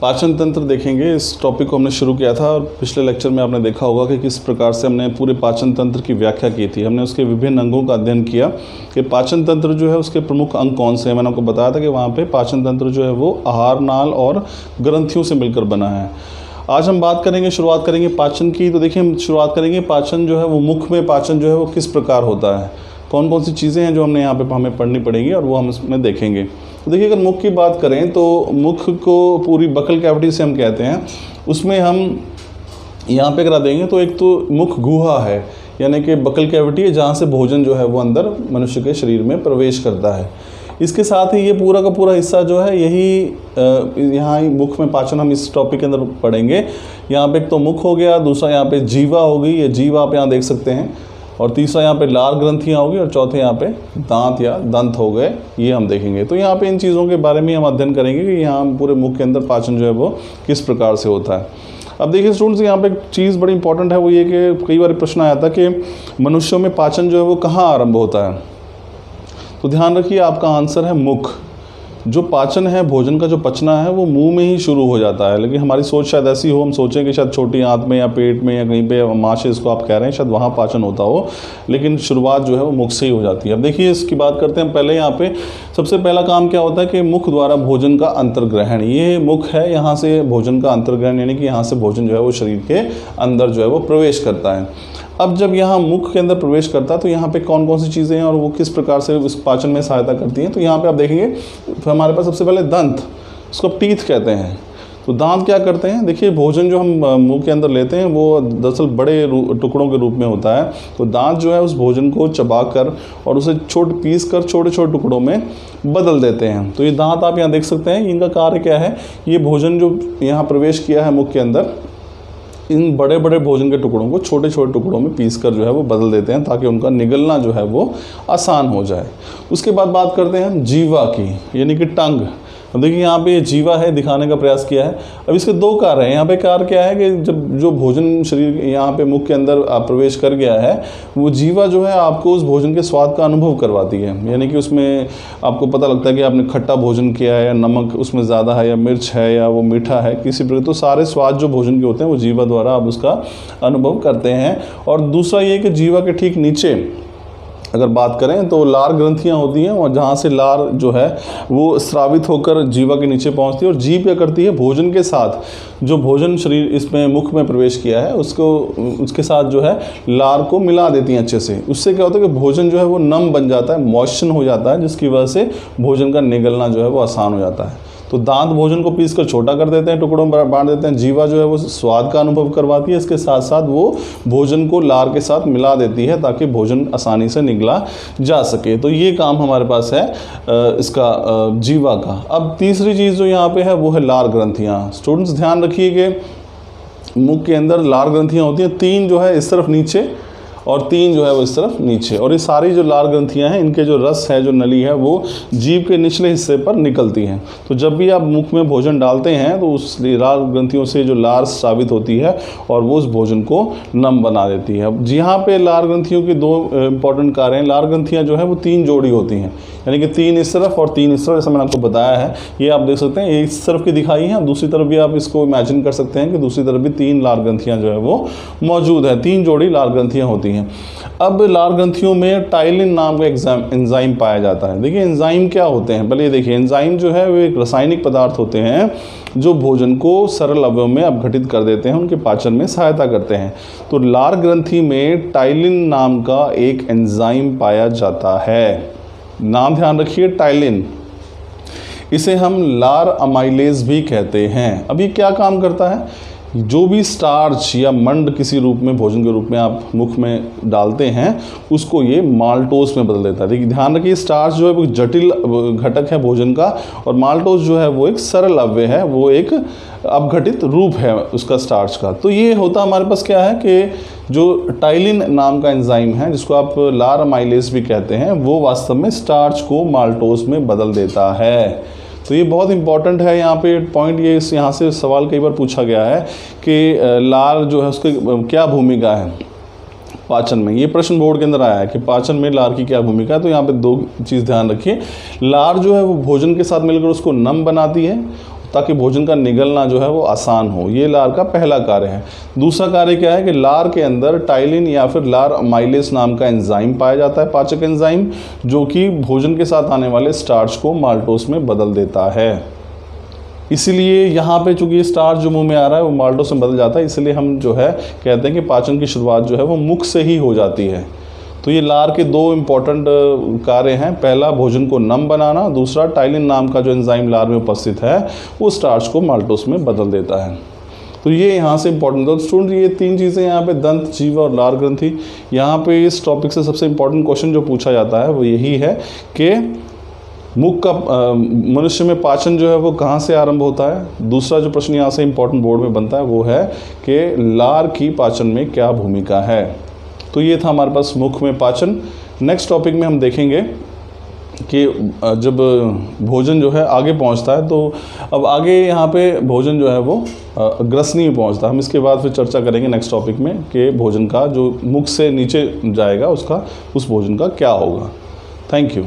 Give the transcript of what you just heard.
पाचन तंत्र देखेंगे। इस टॉपिक को हमने शुरू किया था और पिछले लेक्चर में आपने देखा होगा कि किस प्रकार से हमने पूरे पाचन तंत्र की व्याख्या की थी। हमने उसके विभिन्न अंगों का अध्ययन किया कि पाचन तंत्र जो है उसके प्रमुख अंग कौन से हैं। मैंने आपको बताया था कि वहाँ पे पाचन तंत्र जो है वो आहार नाल और ग्रंथियों से मिलकर बना है। आज हम बात करेंगे, शुरुआत करेंगे पाचन की। तो देखिए हम शुरुआत करेंगे पाचन जो है वो मुख में पाचन जो है वो किस प्रकार होता है, कौन कौन सी चीज़ें हैं जो हमने यहाँ पे हमें पढ़नी पड़ेंगी और वो हम इसमें देखेंगे। तो देखिए अगर मुख की बात करें तो मुख को पूरी बकल कैविटी से हम कहते हैं, उसमें हम यहाँ पे करा देंगे तो एक तो मुख गुहा है, यानी कि बकल कैविटी है जहाँ से भोजन जो है वो अंदर मनुष्य के शरीर में प्रवेश करता है। इसके साथ ही ये पूरा का पूरा हिस्सा जो है यही यहाँ मुख में पाचन हम इस टॉपिक के अंदर पढ़ेंगे। यहाँ पे एक तो मुख हो गया, दूसरा यहाँ पे जीवा होगी, ये जीवा आप यहाँ देख सकते हैं, और तीसरा यहाँ पे लार ग्रंथियाँ होगी, और चौथे यहाँ पे दांत या दंत हो गए, ये हम देखेंगे। तो यहाँ पे इन चीज़ों के बारे में हम अध्ययन करेंगे कि यहाँ पूरे मुख के अंदर पाचन जो है वो किस प्रकार से होता है। अब देखिए स्टूडेंट्स, यहाँ पे एक चीज़ बड़ी इंपॉर्टेंट है, वो ये कि कई बार प्रश्न आया था कि मनुष्यों में पाचन जो है वो कहाँ आरंभ होता है। तो ध्यान रखिए आपका आंसर है मुख। जो पाचन है, भोजन का जो पचना है वो मुंह में ही शुरू हो जाता है। लेकिन हमारी सोच शायद ऐसी हो, हम सोचें कि शायद छोटी आंत में या पेट में या कहीं पे माशे इसको आप कह रहे हैं, शायद वहाँ पाचन होता हो, लेकिन शुरुआत जो है वो मुख से ही हो जाती है। अब देखिए इसकी बात करते हैं। पहले यहाँ पे सबसे पहला काम क्या होता है कि मुख द्वारा भोजन का अंतर्ग्रहण। ये मुख है, यहाँ से भोजन का अंतर्ग्रहण, यानी कि यहाँ से भोजन जो है वो शरीर के अंदर जो है वो प्रवेश करता है। अब जब यहाँ मुख के अंदर प्रवेश करता है तो यहाँ पे कौन कौन सी चीज़ें हैं और वो किस प्रकार से उस पाचन में सहायता करती हैं। तो यहाँ पे आप देखेंगे तो हमारे पास सबसे पहले दंत, उसको टीथ कहते हैं। तो दांत क्या करते हैं, देखिए भोजन जो हम मुंह के अंदर लेते हैं वो दरअसल बड़े टुकड़ों के रूप में होता है। तो दांत जो है उस भोजन को चबाकर और उसे पीस कर छोटे छोटे टुकड़ों में बदल देते हैं। तो ये दांत आप यहाँ देख सकते हैं, इनका कार्य क्या है, ये भोजन जो यहाँ प्रवेश किया है मुख के अंदर, इन बड़े बड़े भोजन के टुकड़ों को छोटे छोटे टुकड़ों में पीस कर जो है वो बदल देते हैं ताकि उनका निगलना जो है वो आसान हो जाए। उसके बाद बात करते हैं हम जीवा की, यानी कि टंग। अब देखिए यहाँ पे ये जीवा है, दिखाने का प्रयास किया है। अब इसके दो कार्य हैं। यहाँ पे कार्य क्या है कि जब जो भोजन शरीर यहाँ पे मुख के अंदर प्रवेश कर गया है, वो जीवा जो है आपको उस भोजन के स्वाद का अनुभव करवाती है। यानी कि उसमें आपको पता लगता है कि आपने खट्टा भोजन किया है या नमक उसमें ज़्यादा है या मिर्च है या वो मीठा है, किसी प्रकार। तो सारे स्वाद जो भोजन के होते हैं वो जीवा द्वारा आप उसका अनुभव करते हैं। और दूसरा ये कि जीवा के ठीक नीचे अगर बात करें तो लार ग्रंथियां होती हैं, और जहाँ से लार जो है वो स्रावित होकर जीवा के नीचे पहुँचती है। और जीभ क्या करती है, भोजन के साथ जो भोजन शरीर इसमें मुख में प्रवेश किया है उसके साथ जो है लार को मिला देती हैं अच्छे से। उससे क्या होता है कि भोजन जो है वो नम बन जाता है, मॉइस्चर हो जाता है, जिसकी वजह से भोजन का निगलना जो है वो आसान हो जाता है। तो दांत भोजन को पीस कर छोटा कर देते हैं, टुकड़ों में बांट देते हैं। जीवा जो है वो स्वाद का अनुभव करवाती है, इसके साथ साथ वो भोजन को लार के साथ मिला देती है ताकि भोजन आसानी से निगला जा सके। तो ये काम हमारे पास है इसका जीवा का। अब तीसरी चीज़ जो यहाँ पे है वो है लार ग्रंथियाँ। स्टूडेंट्स ध्यान रखिए कि मुख के अंदर लार ग्रंथियाँ होती हैं, 3 जो है इस तरफ नीचे और 3 जो है वो इस तरफ नीचे। और ये सारी जो लार ग्रंथियाँ हैं, इनके जो रस है, जो नली है, वो जीभ के निचले हिस्से पर निकलती हैं। तो जब भी आप मुख में भोजन डालते हैं तो उस लार ग्रंथियों से जो लार स्रावित होती है और वो उस भोजन को नम बना देती है। अब यहाँ पे लार ग्रंथियों के 2 इंपॉर्टेंट कार्य हैं। लार ग्रंथियाँ जो है वो 3 जोड़ी होती हैं, यानी कि 3 इस तरफ और 3 इस तरफ, जैसा मैंने आपको बताया है। ये आप देख सकते हैं, ये इस तरफ की दिखाई है, दूसरी तरफ भी आप इसको इमेजिन कर सकते हैं कि दूसरी तरफ भी 3 लार ग्रंथियाँ जो है वो मौजूद है। 3 जोड़ी लार ग्रंथियाँ होती हैं। अब लार ग्रंथियों में टाइलिन नाम का एंजाइम पाया जाता है। देखिए एंजाइम क्या होते हैं, पहले ये देखिए। एंजाइम जो है वो एक रासायनिक पदार्थ होते हैं जो भोजन को सरल अवयव में अपघटित कर देते हैं, उनके पाचन में सहायता करते हैं। तो लार ग्रंथि में टाइलिन नाम का एक एंजाइम पाया जाता है। नाम ध्यान रखिए, टाइलिन। इसे हम लार अमाइलेज भी कहते हैं। अब ये क्या काम करता है, जो भी स्टार्च या मंड किसी रूप में भोजन के रूप में आप मुख में डालते हैं उसको ये माल्टोस में बदल देता है। देखिए ध्यान रखिए, स्टार्च जो है वो जटिल घटक है भोजन का, और माल्टोस जो है वो एक सरल अवयव है, वो एक अपघटित रूप है उसका स्टार्च का। तो ये होता हमारे पास क्या है कि जो टाइलिन नाम का एंजाइम है, जिसको आप लार अमाइलेज भी कहते हैं, वो वास्तव में स्टार्च को माल्टोस में बदल देता है। तो ये बहुत इंपॉर्टेंट है। यहाँ पे पॉइंट ये यहाँ से सवाल कई बार पूछा गया है कि लार जो है उसकी क्या भूमिका है पाचन में। ये प्रश्न बोर्ड के अंदर आया है कि पाचन में लार की क्या भूमिका है। तो यहाँ पे 2 चीज़ ध्यान रखिए। लार जो है वो भोजन के साथ मिलकर उसको नम बनाती है, ताकि भोजन का निगलना जो है वो आसान हो। ये लार का पहला कार्य है। दूसरा कार्य क्या है कि लार के अंदर टाइलिन या फिर लार अमाइलेज नाम का एंजाइम पाया जाता है, पाचक एंजाइम, जो कि भोजन के साथ आने वाले स्टार्च को माल्टोस में बदल देता है। इसीलिए यहाँ पे चूंकि स्टार्च जो मुंह में आ रहा है वो माल्टोस में बदल जाता है, इसलिए हम जो है कहते हैं कि पाचन की शुरुआत जो है वो मुख से ही हो जाती है। तो ये लार के दो इम्पॉर्टेंट कार्य हैं, पहला भोजन को नम बनाना, दूसरा टाइलिन नाम का जो एंजाइम लार में उपस्थित है वो स्टार्च को माल्टोस में बदल देता है। तो ये यहाँ से इम्पॉर्टेंट, तो स्टूडेंट ये तीन चीज़ें यहाँ पे दंत, जीवा और लार ग्रंथि। यहाँ पे इस टॉपिक से सबसे इम्पॉर्टेंट क्वेश्चन जो पूछा जाता है वो यही है कि मुख का मनुष्य में पाचन जो है वो कहाँ से आरंभ होता है। दूसरा जो प्रश्न यहाँ से इम्पॉर्टेंट बोर्ड में बनता है वो है कि लार की पाचन में क्या भूमिका है। तो ये था हमारे पास मुख में पाचन। नेक्स्ट टॉपिक में हम देखेंगे कि जब भोजन जो है आगे पहुंचता है, तो अब आगे यहाँ पे भोजन जो है वो ग्रसनी में पहुंचता है। हम इसके बाद फिर चर्चा करेंगे नेक्स्ट टॉपिक में कि भोजन का जो मुख से नीचे जाएगा उसका, उस भोजन का क्या होगा। Thank you.